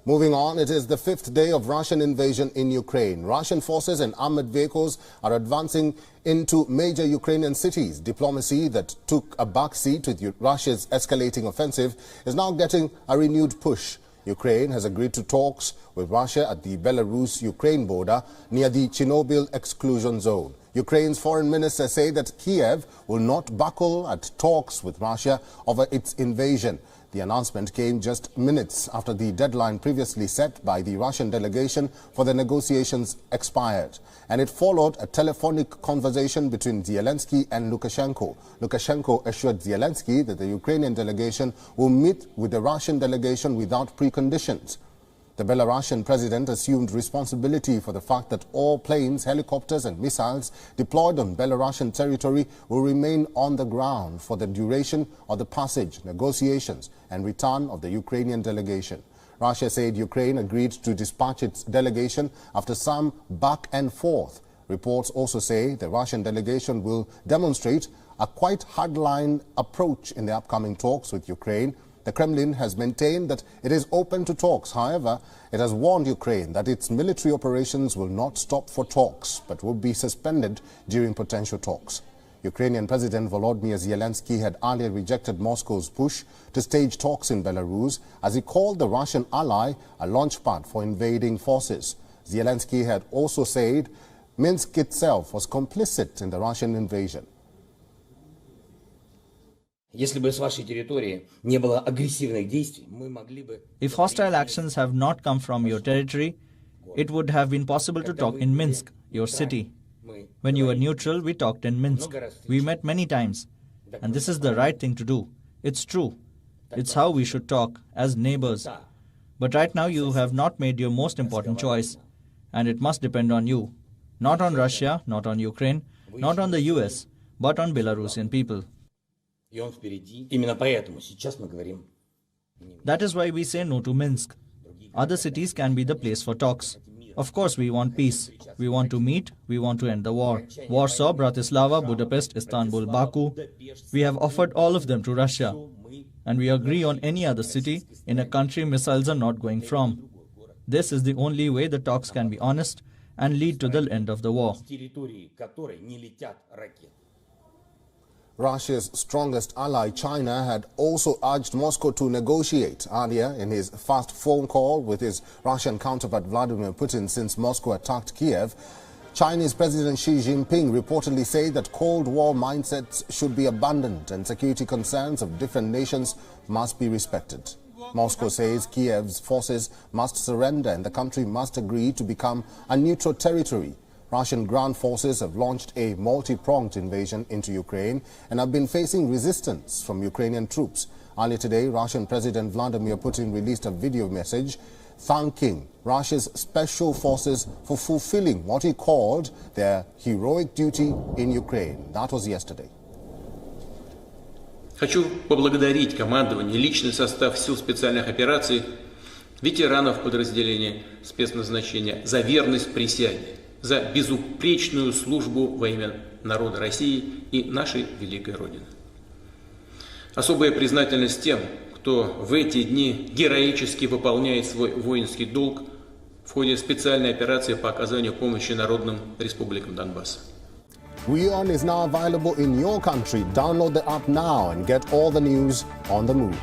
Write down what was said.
Moving on, it is the fifth day of Russian invasion in Ukraine. Russian forces and armored vehicles are advancing into major Ukrainian cities. Diplomacy that took a backseat with Russia's escalating offensive is now getting a renewed push. Ukraine has agreed to talks with Russia at the Belarus-Ukraine border near the Chernobyl exclusion zone. Ukraine's foreign minister said that Kiev will not buckle at talks with Russia over its invasion. The announcement came just minutes after the deadline previously set by the Russian delegation for the negotiations expired. And it followed a telephonic conversation between Zelensky and Lukashenko. Lukashenko assured Zelensky that the Ukrainian delegation will meet with the Russian delegation without preconditions. The Belarusian president assumed responsibility for the fact that all planes, helicopters and missiles deployed on Belarusian territory will remain on the ground for the duration of the passage, negotiations and return of the Ukrainian delegation. Russia said Ukraine agreed to dispatch its delegation after some back and forth. Reports also say the Russian delegation will demonstrate a quite hardline approach in the upcoming talks with Ukraine. The Kremlin has maintained that it is open to talks. However, it has warned Ukraine that its military operations will not stop for talks, but will be suspended during potential talks. Ukrainian President Volodymyr Zelensky had earlier rejected Moscow's push to stage talks in Belarus, as he called the Russian ally a launchpad for invading forces. Zelensky had also said Minsk itself was complicit in the Russian invasion. If hostile actions have not come from your territory, it would have been possible to talk in Minsk, your city. When you were neutral, we talked in Minsk. We met many times. And this is the right thing to do. It's true. It's how we should talk, as neighbors. But right now you have not made your most important choice. And it must depend on you. Not on Russia, not on Ukraine, not on the US, but on Belarusian people. That is why we say no to Minsk. Other cities can be the place for talks. Of course, we want peace. We want to meet. We want to end the war. Warsaw, Bratislava, Budapest, Istanbul, Baku. We have offered all of them to Russia. And we agree on any other city in a country missiles are not going from. This is the only way the talks can be honest and lead to the end of the war. Russia's strongest ally, China, had also urged Moscow to negotiate. Earlier, in his first phone call with his Russian counterpart Vladimir Putin since Moscow attacked Kiev, Chinese President Xi Jinping reportedly said that Cold War mindsets should be abandoned and security concerns of different nations must be respected. Moscow says Kiev's forces must surrender and the country must agree to become a neutral territory. Russian ground forces have launched a multi-pronged invasion into Ukraine and have been facing resistance from Ukrainian troops. Earlier today, Russian President Vladimir Putin released a video message thanking Russia's special forces for fulfilling what he called their heroic duty in Ukraine. That was yesterday. Хочу поблагодарить командование, личный состав сил специальных операций, ветеранов подразделения спецназначения за верность присяге, за безупречную службу во имя народа России и нашей великой Родины. Особая признательность тем, кто в эти дни героически выполняет свой воинский долг в ходе специальной операции по оказанию помощи народным республикам Донбасса. WeOn is now available in your country. Download the app now and get all the news on the move.